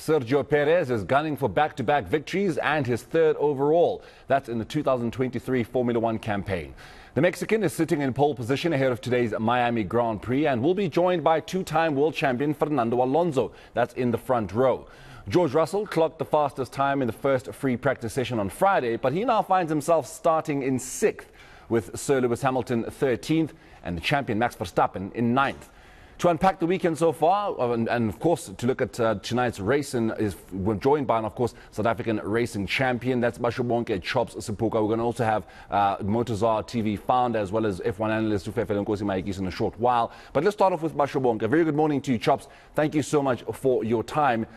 Sergio Perez is gunning for back-to-back victories and his third overall. That's in the 2023 Formula One campaign. The Mexican is sitting in pole position ahead of today's Miami Grand Prix and will be joined by two-time world champion Fernando Alonso. That's in the front row. George Russell clocked the fastest time in the first free practice session on Friday, but he now finds himself starting in 6th, with Sir Lewis Hamilton 13th and the champion Max Verstappen in 9th. To unpack the weekend so far, and of course to look at tonight's race, we're joined by, of course, South African racing champion, that's Bashobonke Tschops Sipuka. We're going to also have MotorZar TV founder as well as F1 analyst Lufefelenkosi Mayekiso in a short while. But let's start off with Bashobonke. A very good morning to you, Chops. Thank you so much for your time.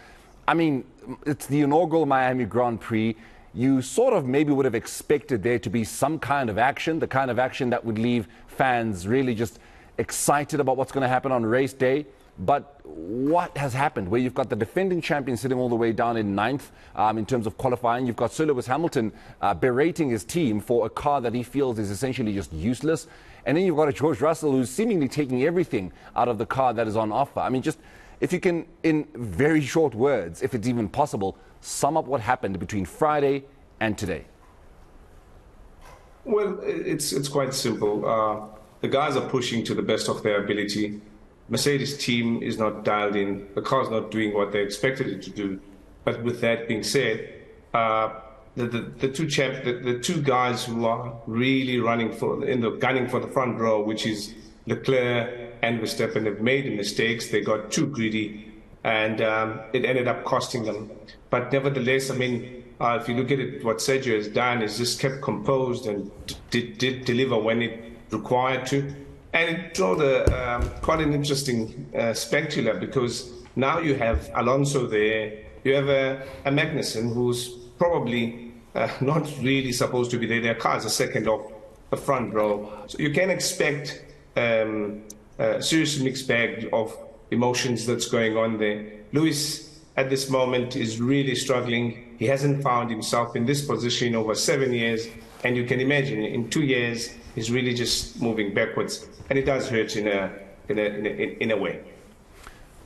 I mean, it's the inaugural Miami Grand Prix. You sort of maybe would have expected there to be some kind of action, the kind of action that would leave fans really just excited about what's going to happen on race day. But what has happened where you've got the defending champion sitting all the way down in 9th in terms of qualifying? You've got Sir Lewis Hamilton berating his team for a car that he feels is essentially just useless. And then you've got a George Russell who's seemingly taking everything out of the car that is on offer. I mean, just if you can, in very short words, if it's even possible, sum up what happened between Friday and today. Well, it's quite simple. The guys are pushing to the best of their ability. Mercedes team is not dialed in. The car's not doing what they expected it to do. But with that being said, the two guys who are really gunning for the front row, which is Leclerc and Verstappen, have made mistakes. They got too greedy, and it ended up costing them. But nevertheless, I mean, if you look at it, what Sergio has done is just kept composed and did deliver when it required to. And it drove quite an interesting spectacular, because now you have Alonso there, you have a Magnussen who's probably not really supposed to be there. Their car's a second off the front row. So you can expect a serious mixed bag of emotions that's going on there. Lewis at this moment is really struggling. He hasn't found himself in this position over 7 years. And you can imagine in 2 years, he's really just moving backwards. And it does hurt in a way.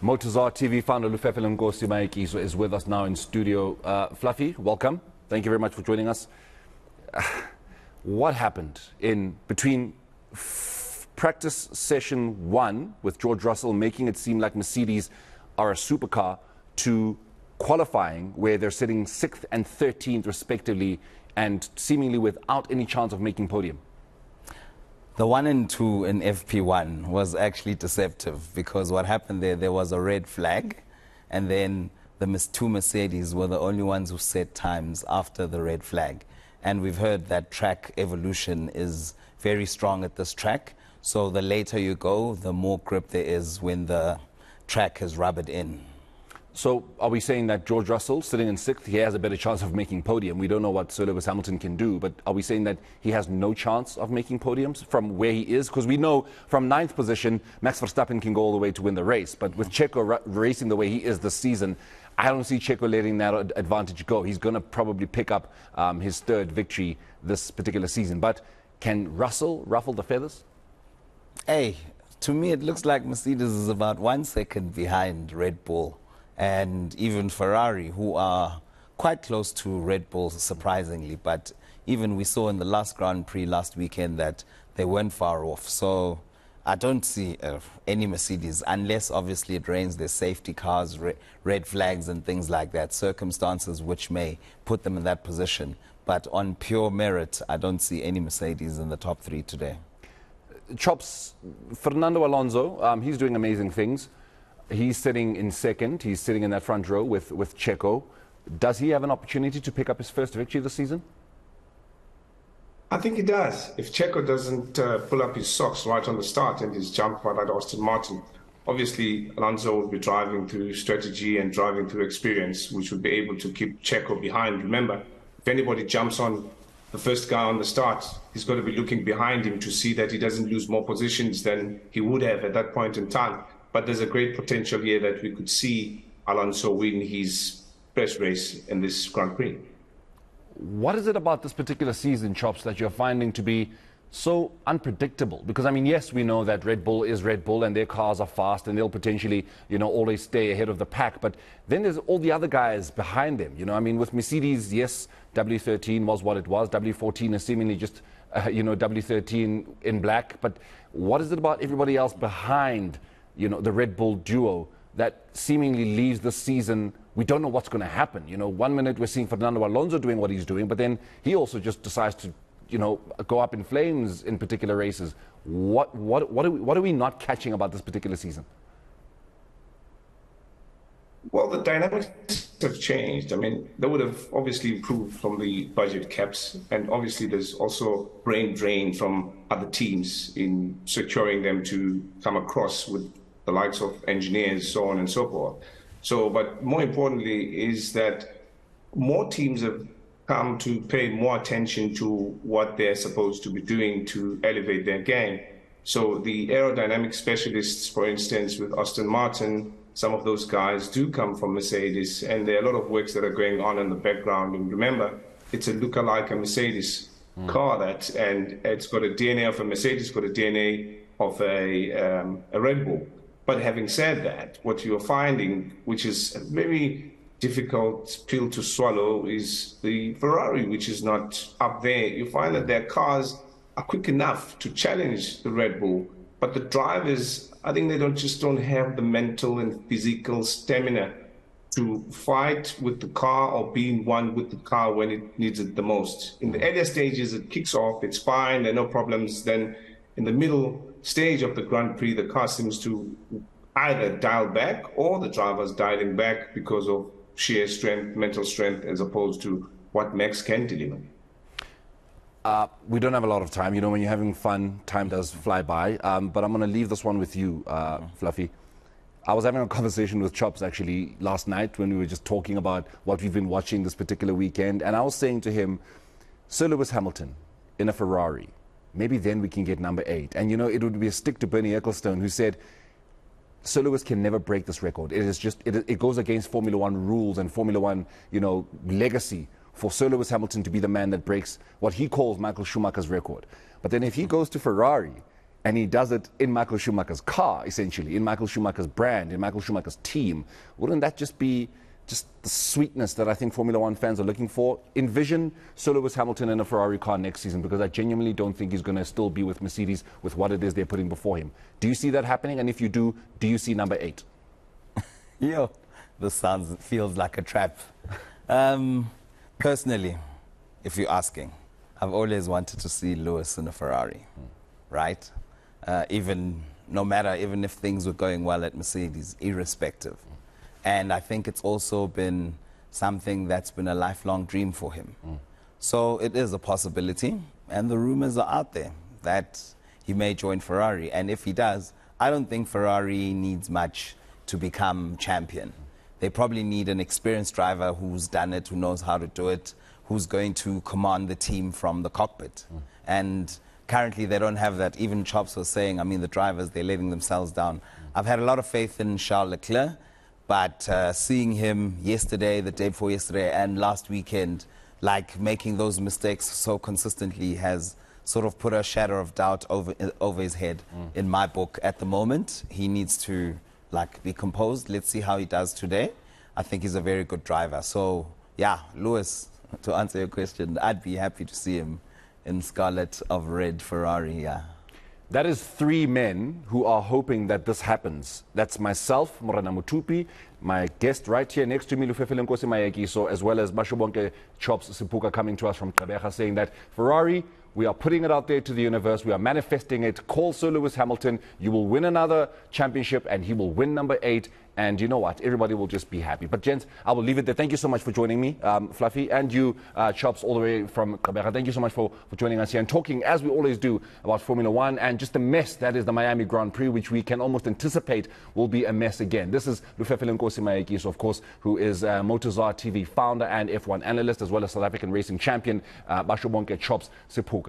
MotorZar TV founder Lufefelenkosi Mayekiso is with us now in studio. Fluffy, welcome. Thank you very much for joining us. What happened in between practice session 1 with George Russell making it seem like Mercedes are a supercar to qualifying where they're sitting 6th and 13th respectively and seemingly without any chance of making podium? The 1 and 2 in FP1 was actually deceptive, because what happened there was a red flag, and then the two Mercedes were the only ones who set times after the red flag. And we've heard that track evolution is very strong at this track, so the later you go, the more grip there is when the track has rubbered in. So are we saying that George Russell, sitting in 6th, he has a better chance of making podium? We don't know what Sir Lewis Hamilton can do, but are we saying that he has no chance of making podiums from where he is? Because we know from 9th position, Max Verstappen can go all the way to win the race. But with Checo racing the way he is this season, I don't see Checo letting that advantage go. He's going to probably pick up his 3rd victory this particular season. But can Russell ruffle the feathers? Hey, to me it looks like Mercedes is about 1 second behind Red Bull. And even Ferrari, who are quite close to Red Bull, surprisingly. But even we saw in the last Grand Prix last weekend that they weren't far off. So I don't see any Mercedes, unless obviously it rains, there's safety cars, red flags and things like that, circumstances which may put them in that position. But on pure merit, I don't see any Mercedes in the top 3 today. Chops, Fernando Alonso, he's doing amazing things. He's sitting in 2nd. He's sitting in that front row with Checo. Does he have an opportunity to pick up his first victory this season? I think he does. If Checo doesn't pull up his socks right on the start and his jump right at Aston Martin, obviously Alonso will be driving through strategy and driving through experience, which would be able to keep Checo behind. Remember, if anybody jumps on the first guy on the start, he's got to be looking behind him to see that he doesn't lose more positions than he would have at that point in time. But there's a great potential here that we could see Alonso win his first race in this Grand Prix. What is it about this particular season, Chops, that you're finding to be so unpredictable? Because, I mean, yes, we know that Red Bull is Red Bull and their cars are fast and they'll potentially, always stay ahead of the pack. But then there's all the other guys behind them. I mean, with Mercedes, yes, W13 was what it was. W14 is seemingly just, W13 in black. But what is it about everybody else behind, the Red Bull duo that seemingly leaves this season? We don't know what's going to happen. 1 minute we're seeing Fernando Alonso doing what he's doing, but then he also just decides to go up in flames in particular races. What are we not catching about this particular season? Well, the dynamics have changed. I mean, they would have obviously improved from the budget caps, and obviously there's also brain drain from other teams in securing them to come across with the likes of engineers, so on and so forth. So, but more importantly is that more teams have come to pay more attention to what they're supposed to be doing to elevate their game. So the aerodynamic specialists, for instance, with Aston Martin, some of those guys do come from Mercedes, and there are a lot of works that are going on in the background. And remember, it's a lookalike a Mercedes car, and it's got a DNA of a Mercedes, got a DNA of a Red Bull. But having said that, what you're finding, which is a very difficult pill to swallow, is the Ferrari, which is not up there. You find that their cars are quick enough to challenge the Red Bull, but the drivers, I think they just don't have the mental and physical stamina to fight with the car or being one with the car when it needs it the most. In the earlier stages, it kicks off, it's fine, there are no problems. Then in the middle stage of the Grand Prix, the car seems to either dial back or the driver's dialing back because of sheer strength, mental strength, as opposed to what Max can deliver. We don't have a lot of time. When you're having fun, time does fly by. But I'm going to leave this one with you, Fluffy. I was having a conversation with Chops actually last night when we were just talking about what we've been watching this particular weekend. And I was saying to him, Sir Lewis Hamilton in a Ferrari, maybe then we can get number 8. And, it would be a stick to Bernie Ecclestone, who said, Sir Lewis can never break this record. It goes against Formula One rules and Formula One, legacy for Sir Lewis Hamilton to be the man that breaks what he calls Michael Schumacher's record. But then if he goes to Ferrari and he does it in Michael Schumacher's car, essentially, in Michael Schumacher's brand, in Michael Schumacher's team, wouldn't that just be just the sweetness that I think Formula One fans are looking for? Envision Sir Lewis Hamilton in a Ferrari car next season, because I genuinely don't think he's going to still be with Mercedes with what it is they're putting before him. Do you see that happening? And if you do you see number 8? This feels like a trap. Personally, if you're asking, I've always wanted to see Lewis in a Ferrari, right? Even if things were going well at Mercedes, irrespective. And I think it's also been something that's been a lifelong dream for him. So it is a possibility, and the rumors are out there that he may join Ferrari. And if he does, I don't think Ferrari needs much to become champion. They probably need an experienced driver who's done it, who knows how to do it, who's going to command the team from the cockpit. And currently they don't have that. Even Chops was saying, the drivers, they're letting themselves down. I've had a lot of faith in Charles Leclerc, but seeing him yesterday, the day before yesterday, and last weekend, making those mistakes so consistently has sort of put a shadow of doubt over his head in my book at the moment. He needs to be composed. Let's see how he does today. I think he's a very good driver. So, yeah, Lewis, to answer your question, I'd be happy to see him in scarlet of red Ferrari, yeah. That is 3 men who are hoping that this happens. That's myself, Morana Mutupi, my guest right here next to me, Lufefelenkosi Mayekiso, as well as Bashobonke Tschops Sipuka, coming to us from Gqeberha, saying that Ferrari, we are putting it out there to the universe. We are manifesting it. Call Sir Lewis Hamilton. You will win another championship, and he will win number 8. And you know what? Everybody will just be happy. But, gents, I will leave it there. Thank you so much for joining me, Fluffy, and you, Chops, all the way from Gqeberha. Thank you so much for joining us here and talking, as we always do, about Formula One and just the mess that is the Miami Grand Prix, which we can almost anticipate will be a mess again. This is Lufefelenkosi Mayekiso, of course, who is MotorZar TV founder and F1 analyst, as well as South African racing champion, Bashobonke Tschops Sipuka.